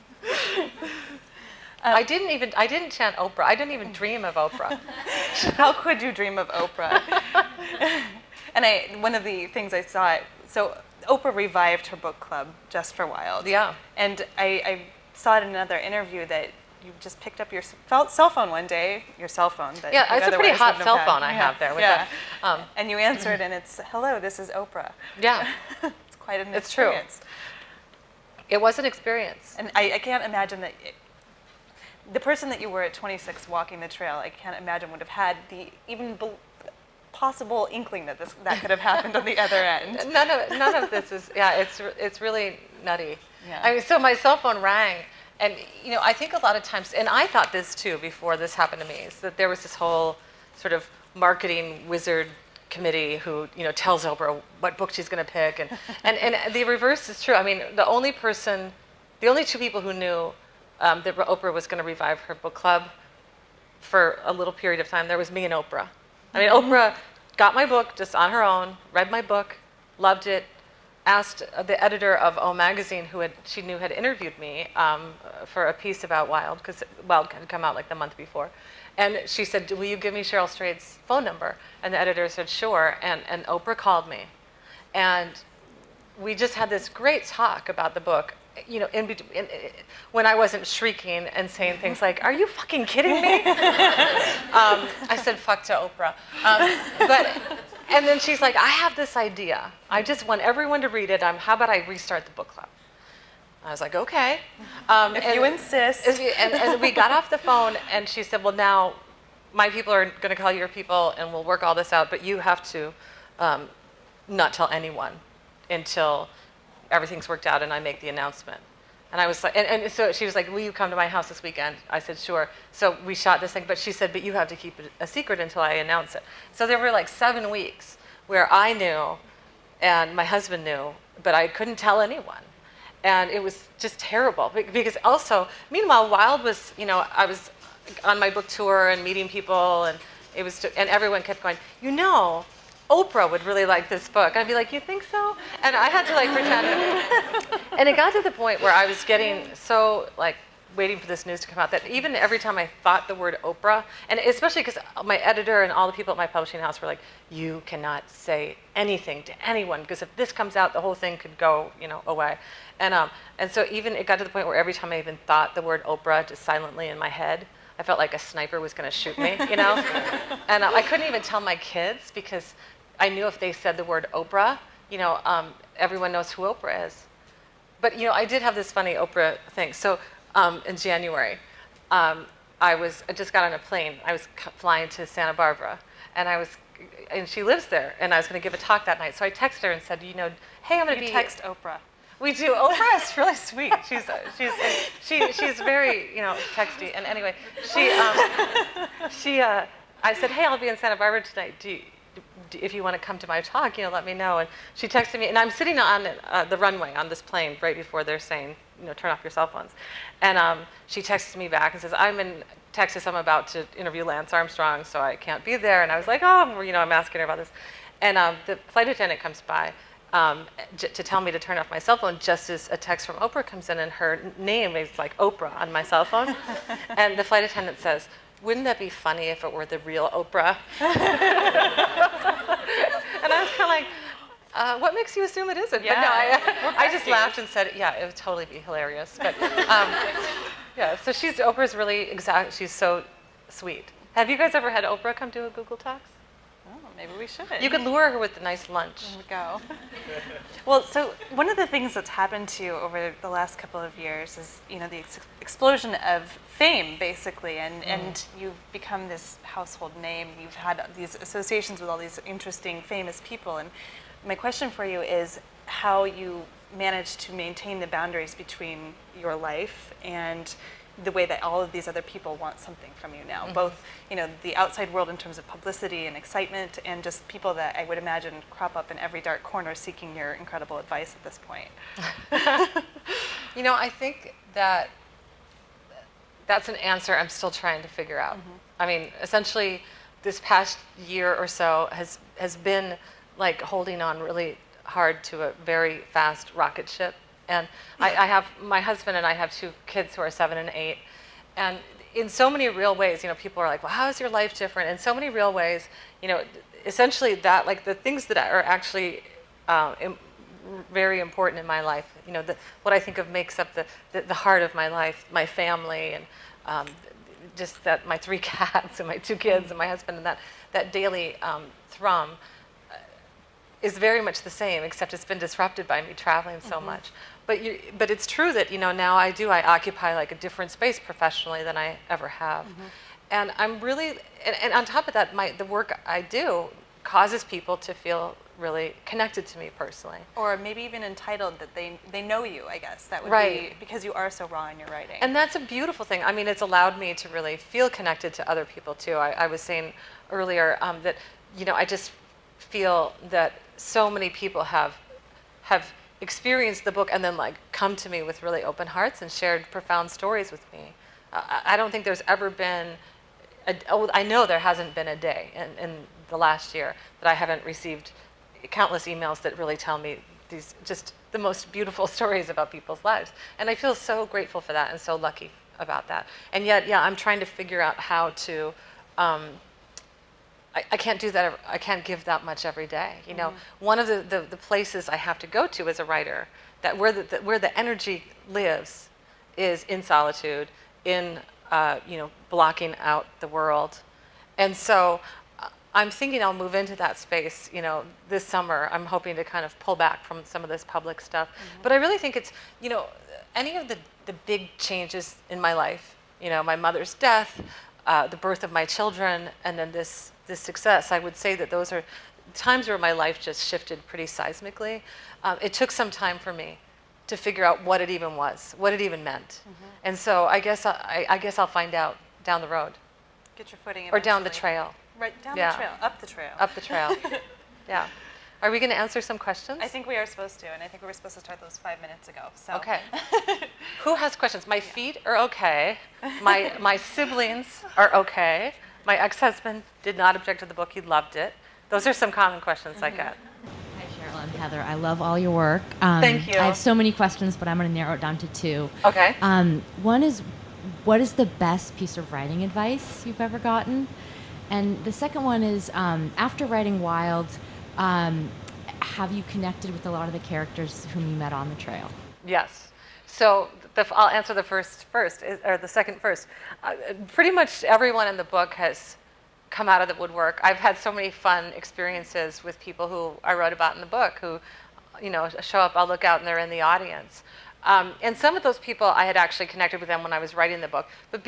I didn't chant Oprah. I didn't even dream of Oprah. How could you dream of Oprah? And one of the things I saw, so Oprah revived her book club just for Wild. Yeah. And I saw it in another interview that you just picked up your cell phone one day, your cell phone. That yeah, it's a pretty hot cell phone I have there. With yeah. And you answered, and it's, hello, this is Oprah. Yeah. It's quite an it's experience. True. It was an experience. And I can't imagine that the person that you were at 26 walking the trail, I can't imagine would have had the even possible inkling that that could have happened on the other end. None of this is, it's really nutty. Yeah. So my cell phone rang, and I think a lot of times, and I thought this too before this happened to me, is that there was this whole sort of marketing wizard committee who tells Oprah what book she's going to pick, and the reverse is true. The only two people who knew that Oprah was going to revive her book club for a little period of time, there was me and Oprah. Oprah got my book just on her own, read my book, loved it, asked the editor of O Magazine, she knew had interviewed me for a piece about Wild, because Wild had come out like the month before. And she said, will you give me Cheryl Strayed's phone number? And the editor said, sure. And Oprah called me. And we just had this great talk about the book, you know, when I wasn't shrieking and saying things like, are you fucking kidding me? I said fuck to Oprah. And then she's like, I have this idea. I just want everyone to read it. How about I restart the book club? I was like, okay. If you insist. And we got off the phone, and she said, well, now my people are going to call your people, and we'll work all this out, but you have to not tell anyone until everything's worked out and I make the announcement. And I was like, and so she was like, will you come to my house this weekend? I said, sure. So we shot this thing, but she said, but you have to keep it a secret until I announce it. So there were like 7 weeks where I knew and my husband knew, but I couldn't tell anyone. And it was just terrible because also, meanwhile, Wild was, you know, I was on my book tour and meeting people, and it was, and everyone kept going, you know, Oprah would really like this book. And I'd be like, you think so? And I had to like pretend. And it got to the point where I was getting so like waiting for this news to come out that even every time I thought the word Oprah, and especially because my editor and all the people at my publishing house were like, you cannot say anything to anyone because if this comes out, the whole thing could go, you know, away. And so even it got to the point where every time I even thought the word Oprah just silently in my head, I felt like a sniper was going to shoot me, you know? And I couldn't even tell my kids because I knew if they said the word Oprah, you know, everyone knows who Oprah is. But, you know, I did have this funny Oprah thing. So in January, I just got on a plane. I was flying to Santa Barbara, and she lives there, and I was going to give a talk that night. So I texted her and said, you know, hey, I'm going to be... You text Oprah. We do. Oprah is really sweet. She's very, you know, texty. And anyway, I said, hey, I'll be in Santa Barbara tonight. If you want to come to my talk, you know, let me know. And she texted me, and I'm sitting on the runway on this plane right before they're saying, you know, turn off your cell phones. And she texts me back and says, I'm in Texas. I'm about to interview Lance Armstrong, so I can't be there. And I was like, oh, you know, I'm asking her about this. And the flight attendant comes by to tell me to turn off my cell phone just as a text from Oprah comes in, and her name is like Oprah on my cell phone. And the flight attendant says, wouldn't that be funny if it were the real Oprah? And I was kind of like, what makes you assume it isn't? Yeah. But no, I just laughed and said, yeah, it would totally be hilarious. But yeah, so Oprah's really exact. She's so sweet. Have you guys ever had Oprah come do a Google Talks? Oh, maybe we should. You could lure her with a nice lunch. There we go. Well, so one of the things that's happened to you over the last couple of years is, you know, the explosion of fame, basically, and you've become this household name. You've had these associations with all these interesting, famous people. And my question for you is how you manage to maintain the boundaries between your life and the way that all of these other people want something from you now, both, you know, the outside world in terms of publicity and excitement, and just people that I would imagine crop up in every dark corner seeking your incredible advice at this point. You know, I think that that's an answer I'm still trying to figure out. I mean, essentially, this past year or so has been like holding on really hard to a very fast rocket ship. And I have, my husband and I have 2 kids who are 7 and 8. And in so many real ways, you know, people are like, well, how is your life different? In so many real ways, you know, essentially that, like the things that are actually very important in my life, you know, what I think of makes up the heart of my life, my family, and just that my 3 cats and my 2 kids and my husband, and that daily thrum is very much the same, except it's been disrupted by me traveling so much. But it's true that, you know, now I occupy like a different space professionally than I ever have. And I'm really, and on top of that, the work I do causes people to feel really connected to me personally. Or maybe even entitled that they know you, I guess. That would be because you are so raw in your writing. And that's a beautiful thing. I mean, it's allowed me to really feel connected to other people too. I was saying earlier that, you know, I just feel that so many people have experienced the book and then like come to me with really open hearts and shared profound stories with me. I don't think there's ever been, I know there hasn't been a day in the last year that I haven't received countless emails that really tell me these just the most beautiful stories about people's lives. And I feel so grateful for that and so lucky about that. And yet, yeah, I'm trying to figure out how to, I can't do that, I can't give that much every day. You know, one of the places I have to go to as a writer, that where the energy lives is in solitude, in, blocking out the world. And so I'm thinking I'll move into that space, this summer. I'm hoping to kind of pull back from some of this public stuff. But I really think it's, any of the big changes in my life, my mother's death, the birth of my children, and then this success, I would say that those are times where my life just shifted pretty seismically. It took some time for me to figure out what it even was, what it even meant. And so I guess I'll find out down the road. Get your footing Or down the eventually. trail. Right, down Yeah. the trail, up the trail. Up the trail. Yeah. Are we going to answer some questions? I think we are supposed to, and I think we were supposed to start those 5 minutes ago. So. Okay. Who has questions? My feet are okay. My siblings are okay. My ex-husband did not object to the book. He loved it. Those are some common questions I get. Hi, Cheryl. I'm Heather. I love all your work. Thank you. I have so many questions, but I'm going to narrow it down to two. Okay. One is, what is the best piece of writing advice you've ever gotten? And the second one is, after writing Wild, have you connected with a lot of the characters whom you met on the trail? Yes. So I'll answer the the second first. Pretty much everyone in the book has come out of the woodwork. I've had so many fun experiences with people who I wrote about in the book who, show up, I'll look out and they're in the audience. And some of those people, I had actually connected with them when I was writing the book. But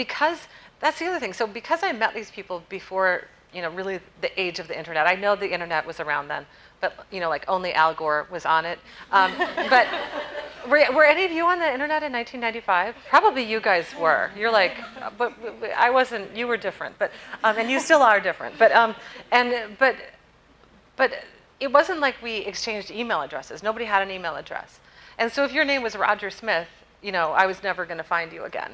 that's the other thing. So because I met these people before, really the age of the internet, I know the internet was around then, but, like only Al Gore was on it. But were any of you on the internet in 1995? Probably you guys were. You're like, but I wasn't, you were different. But, and you still are different. But it wasn't like we exchanged email addresses. Nobody had an email address. And so if your name was Roger Smith, I was never going to find you again.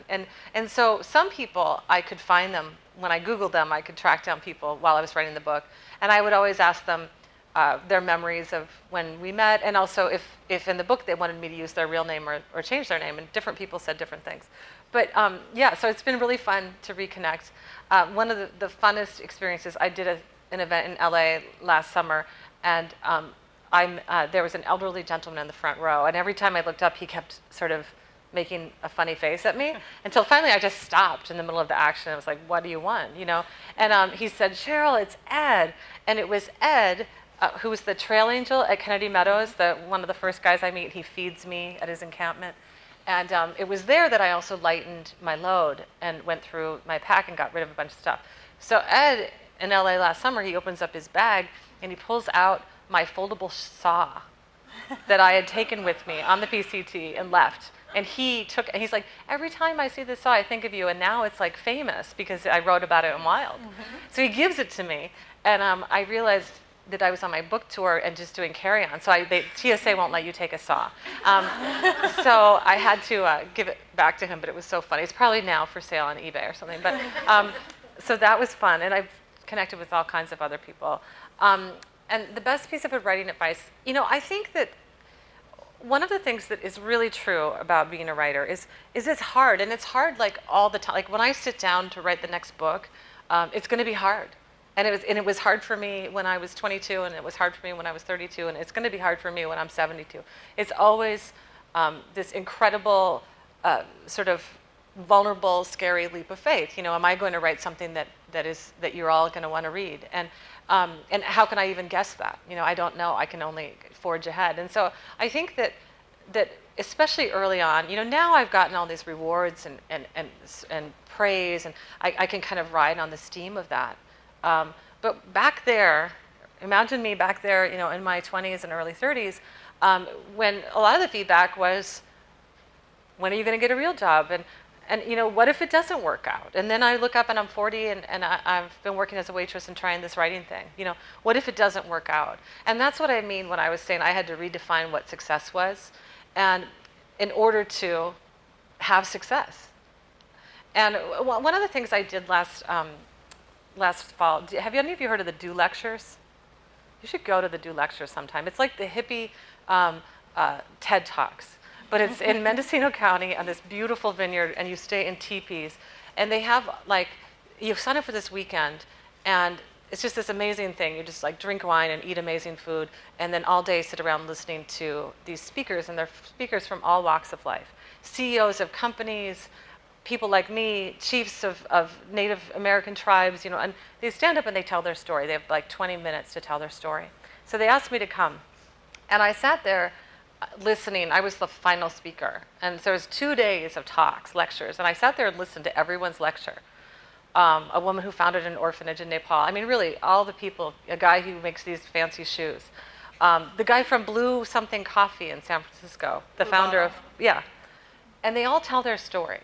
And so some people, I could find them. When I Googled them, I could track down people while I was writing the book. And I would always ask them their memories of when we met. And also if in the book they wanted me to use their real name or change their name. And different people said different things. But so it's been really fun to reconnect. One of the funnest experiences, I did an event in LA last summer. And there was an elderly gentleman in the front row, and every time I looked up, he kept sort of making a funny face at me, until finally I just stopped in the middle of the action. I was like, "What do you want?" And he said, "Cheryl, it's Ed," and it was Ed, who was the trail angel at Kennedy Meadows, one of the first guys I meet. He feeds me at his encampment, and it was there that I also lightened my load and went through my pack and got rid of a bunch of stuff. So Ed in LA last summer, he opens up his bag and he pulls out my foldable saw that I had taken with me on the PCT and left. And he's like, every time I see this saw, I think of you. And now it's like famous because I wrote about it in Wild. So he gives it to me. And I realized that I was on my book tour and just doing carry-on. So TSA won't let you take a saw. So I had to give it back to him, but it was so funny. It's probably now for sale on eBay or something. But so that was fun. And I've connected with all kinds of other people. And the best piece of writing advice, I think that one of the things that is really true about being a writer is it's hard. And it's hard like all the time. Like when I sit down to write the next book, it's going to be hard. And it was hard for me when I was 22, and it was hard for me when I was 32, and it's going to be hard for me when I'm 72. It's always this incredible sort of vulnerable, scary leap of faith. Am I going to write something that you're all going to want to read? And how can I even guess that? I don't know. I can only forge ahead. And so I think that especially early on, now I've gotten all these rewards and praise, and I can kind of ride on the steam of that. But back there, imagine me back there, in my 20s and early 30s, when a lot of the feedback was, when are you going to get a real job? And what if it doesn't work out? And then I look up and I'm 40 and I've been working as a waitress and trying this writing thing. What if it doesn't work out? And that's what I mean when I was saying I had to redefine what success was, and in order to have success. And one of the things I did last fall, have any of you heard of the Do Lectures? you should go to the Do lectures sometime. It's like the hippie TED Talks, but it's in Mendocino County on this beautiful vineyard, and you stay in teepees. And they have, like, you sign up for this weekend, and it's just this amazing thing. You just like drink wine and eat amazing food, and then all day sit around listening to these speakers, and they're speakers from all walks of life. CEOs of companies, people like me, chiefs of Native American tribes, and they stand up and they tell their story. They have like 20 minutes to tell their story. So they asked me to come, and I sat there listening. I was the final speaker, and so it was 2 days of talks, lectures, and I sat there and listened to everyone's lecture. A woman who founded an orphanage in Nepal. I mean, really, all the people, a guy who makes these fancy shoes. The guy from Blue Something Coffee in San Francisco, the founder of, yeah. And they all tell their story.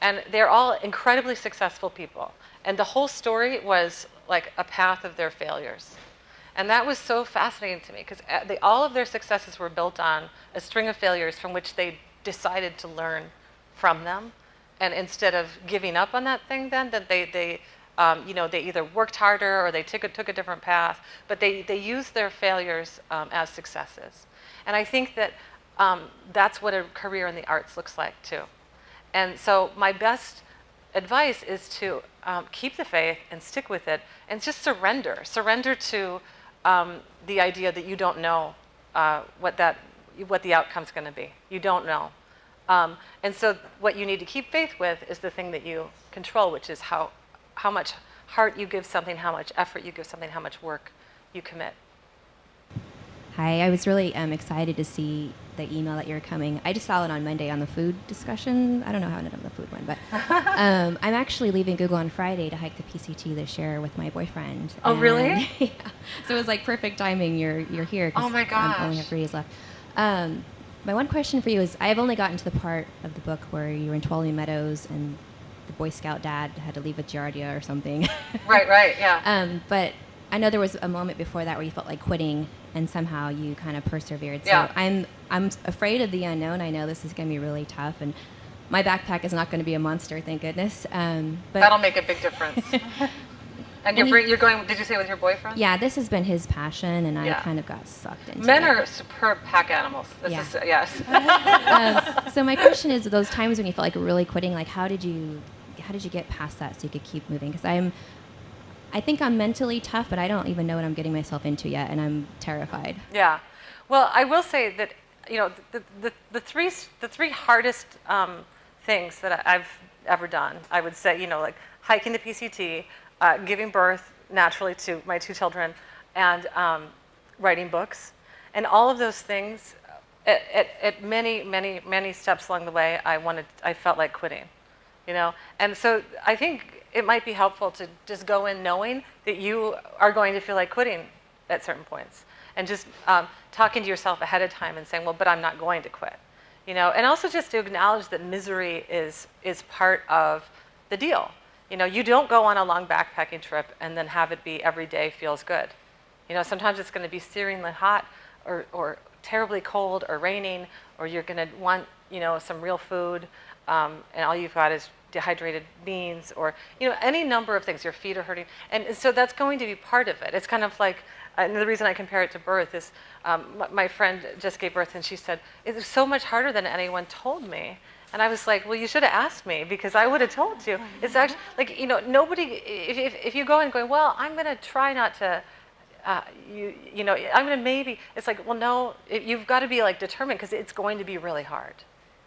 And they're all incredibly successful people. And the whole story was like a path of their failures. And that was so fascinating to me, because all of their successes were built on a string of failures from which they decided to learn from them. And instead of giving up on that thing, then that they either worked harder or they took a different path, but they used their failures as successes. And I think that that's what a career in the arts looks like too. And so my best advice is to keep the faith and stick with it, and just surrender to the idea that you don't know what the outcome's going to be. You don't know. And so what you need to keep faith with is the thing that you control, which is how much heart you give something, how much effort you give something, how much work you commit. Hi, I was really excited to see the email that you're coming. I just saw it on Monday on the food discussion. I don't know how I ended up on the food one, but I'm actually leaving Google on Friday to hike the PCT this year with my boyfriend. Oh, really? Yeah. So it was like perfect timing. You're here. Oh my gosh. I only have 3 days left. My one question for you is, I've only gotten to the part of the book where you were in Tuolumne Meadows and the Boy Scout dad had to leave with Giardia or something. Right, yeah. But I know there was a moment before that where you felt like quitting, and somehow you kind of persevered. Yeah. So I'm afraid of the unknown. I know this is going to be really tough, and my backpack is not going to be a monster, thank goodness. But that'll make a big difference. And you're going, did you say with your boyfriend? Yeah, this has been his passion, and I Yeah. kind of got sucked into Men it. are superb pack animals. Yes. So my question is, those times when you felt like really quitting, like how did you get past that so you could keep moving? Because I think I'm mentally tough, but I don't even know what I'm getting myself into yet, and I'm terrified. Yeah. Well, I will say that the three hardest things that I've ever done, I would say, like hiking the PCT, giving birth naturally to my 2 children, and writing books, and all of those things. At many steps along the way, I felt like quitting, and so I think it might be helpful to just go in knowing that you are going to feel like quitting at certain points, and just talking to yourself ahead of time and saying, well, but I'm not going to quit, and also just to acknowledge that misery is part of the deal. You don't go on a long backpacking trip and then have it be every day feels good. Sometimes it's going to be searingly hot or terribly cold or raining, or you're going to want, some real food, and all you've got is dehydrated beans, or any number of things. Your feet are hurting, and so that's going to be part of it. It's kind of like, and the reason I compare it to birth is my friend just gave birth, and she said it was so much harder than anyone told me. And I was like, well, you should have asked me, because I would have told you. It's actually like, nobody, if you go in going, well, I'm going to try not to, I'm going to maybe, it's like, well, no, you've got to be like determined, because it's going to be really hard,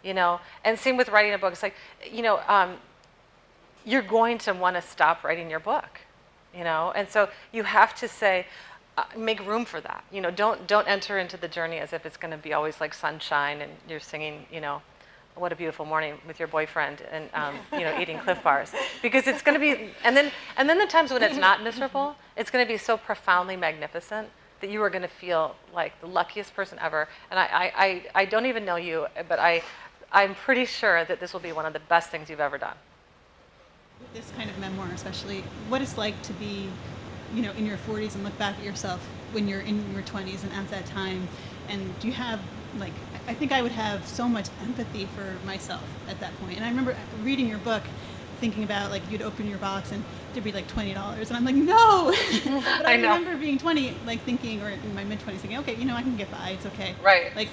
And same with writing a book. It's like, you're going to want to stop writing your book, And so you have to say, make room for that. Don't enter into the journey as if it's going to be always like sunshine and you're singing, what a beautiful morning with your boyfriend and eating Cliff Bars, because it's going to be, and then the times when it's not miserable, it's going to be so profoundly magnificent that you are going to feel like the luckiest person ever. And I don't even know you, but I'm pretty sure that this will be one of the best things you've ever done. With this kind of memoir, especially, what it's like to be, in your 40s and look back at yourself when you're in your 20s and at that time, and do you have I think I would have so much empathy for myself at that point. And I remember reading your book, thinking about like you'd open your box and there'd be like $20, and I'm like, no. But I remember being 20, like thinking, or in my mid-20s, thinking, okay, you know, I can get by. It's okay. Right. Like,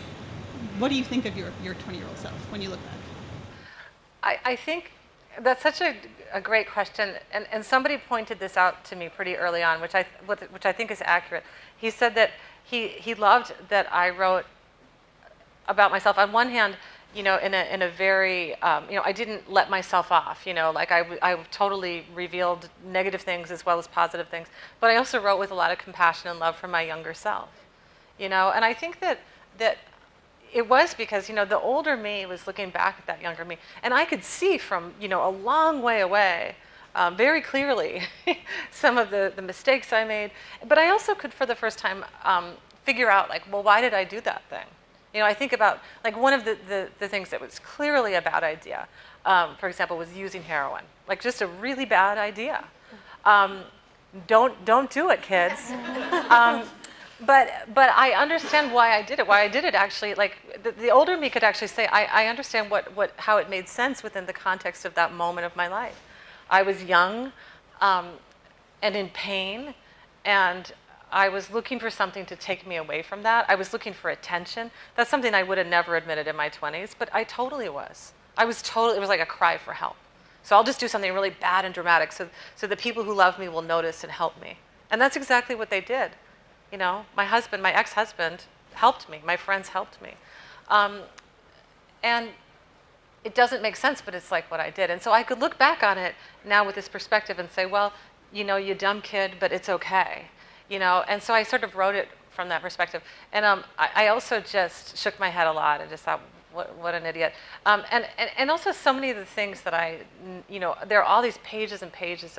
what do you think of your 20-year-old self when you look back? I think that's such a great question, and somebody pointed this out to me pretty early on, which I think is accurate. He said that he loved that I wrote about myself. On one hand, you know, in a very, you know, I didn't let myself off, you know, like I totally revealed negative things as well as positive things, but I also wrote with a lot of compassion and love for my younger self, you know, and I think that it was because, you know, the older me was looking back at that younger me, and I could see from, you know, a long way away, very clearly, some of the mistakes I made. But I also could, for the first time, figure out, like, well, why did I do that thing? You know, I think about, like, one of the things that was clearly a bad idea, for example, was using heroin. Like, just a really bad idea. Don't do it, kids. But I understand why I did it. Why I did it, actually, like the older me could actually say, I understand how it made sense within the context of that moment of my life. I was young and in pain, and I was looking for something to take me away from that. I was looking for attention. That's something I would have never admitted in my 20s, but I totally was. It was like a cry for help. So I'll just do something really bad and dramatic so the people who love me will notice and help me. And that's exactly what they did. You know, my ex-husband helped me. My friends helped me. And it doesn't make sense, but it's like what I did. And so I could look back on it now with this perspective and say, well, you know, you dumb kid, but it's okay. You know, and so I sort of wrote it from that perspective. And I also just shook my head a lot and just thought, what an idiot. And also so many of the things that you know, there are all these pages and pages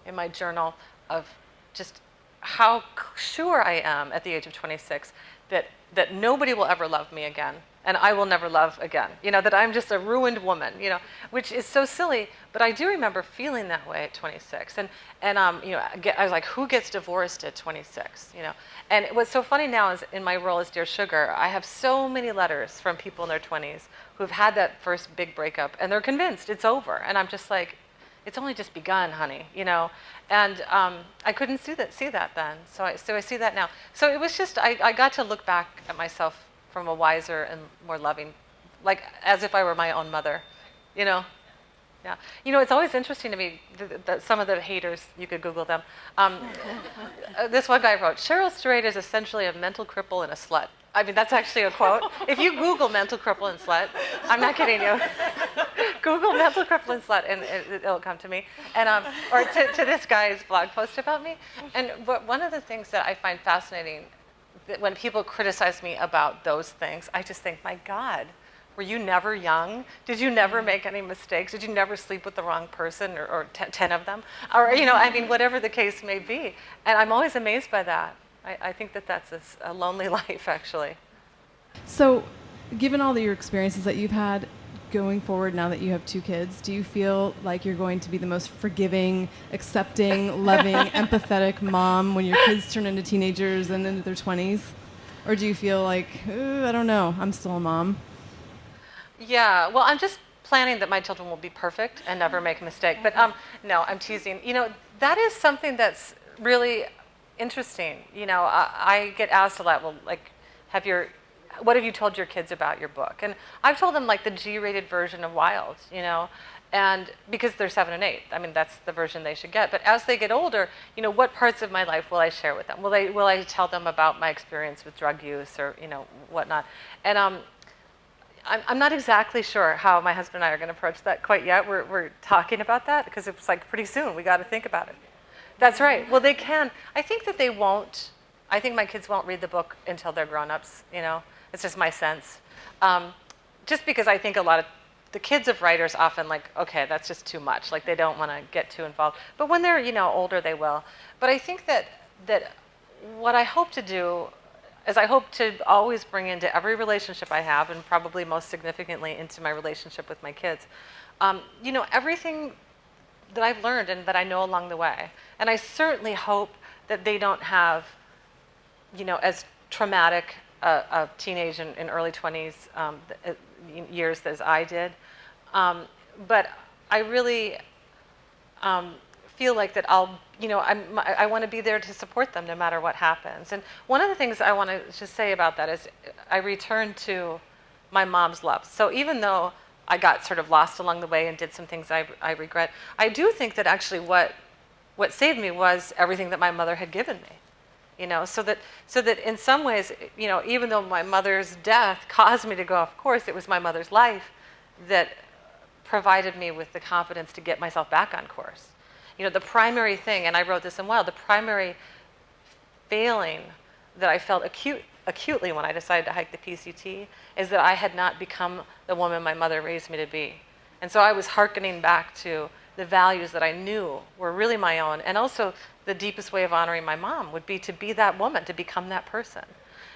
in my journal of just how sure I am at the age of 26 that nobody will ever love me again, and I will never love again. You know, that I'm just a ruined woman, you know, which is so silly, but I do remember feeling that way at 26. And you know, I was like, who gets divorced at 26, you know? And what's so funny now is in my role as Dear Sugar, I have so many letters from people in their 20s who've had that first big breakup, and they're convinced it's over. And I'm just like, it's only just begun, honey, you know? And I couldn't see that then, so I see that now. So it was just, I got to look back at myself from a wiser and more loving, like as if I were my own mother, you know? Yeah. You know, it's always interesting to me that some of the haters, you could Google them. This one guy wrote, Cheryl Strayed is essentially a mental cripple and a slut. I mean, that's actually a quote. If you Google mental cripple and slut, I'm not kidding you. Google mental cripple and slut, and it'll come to me. And or to this guy's blog post about me. And one of the things that I find fascinating, that when people criticize me about those things, I just think, my God, were you never young? Did you never make any mistakes? Did you never sleep with the wrong person, or 10 of them? Or, you know, I mean, whatever the case may be. And I'm always amazed by that. I think that's a lonely life, actually. So, given all your experiences that you've had going forward now that you have 2 kids, do you feel like you're going to be the most forgiving, accepting, loving, empathetic mom when your kids turn into teenagers and into their 20s? Or do you feel like, I don't know, I'm still a mom? Yeah, well, I'm just planning that my children will be perfect and never make a mistake. But no, I'm teasing. You know, that is something that's really interesting. You know, I get asked a lot, well, like, what have you told your kids about your book? And I've told them, like, the G-rated version of Wild, you know, and because they're 7 and 8, I mean, that's the version they should get. But as they get older, you know, what parts of my life will I share with them? Will I tell them about my experience with drug use or, you know, whatnot? And I'm not exactly sure how my husband and I are going to approach that quite yet. We're talking about that because it's like pretty soon we got to think about it. That's right. Well, they can. I think that they won't. I think my kids won't read the book until they're grown-ups, you know. It's just my sense. Just because I think a lot of the kids of writers often like, okay, that's just too much. Like, they don't want to get too involved. But when they're, you know, older, they will. But I think that what I hope to do is I hope to always bring into every relationship I have, and probably most significantly into my relationship with my kids, you know, everything that I've learned and that I know along the way. And I certainly hope that they don't have, you know, as traumatic a teenage and early 20s years as I did. But I really feel like that I want to be there to support them no matter what happens. And one of the things I want to just say about that is I returned to my mom's love. So even though I got sort of lost along the way and did some things I regret, I do think that actually what saved me was everything that my mother had given me. So that in some ways, even though my mother's death caused me to go off course, it was my mother's life that provided me with the confidence to get myself back on course. The primary thing, and I wrote this in Wild, the primary failing that I felt acutely when I decided to hike the PCT is that I had not become the woman my mother raised me to be. And so I was hearkening back to the values that I knew were really my own, and also the deepest way of honoring my mom would be to be that woman, to become that person.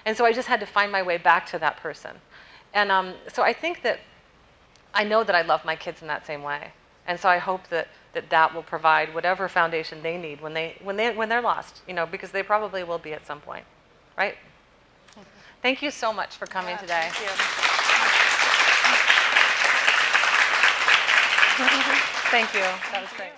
And so I just had to find my way back to that person. And so I think that I know that I love my kids in that same way. And so I hope that will provide whatever foundation they need when they're lost, because they probably will be at some point, right? Thank you so much for coming today. Thank you. Thank you. That was great.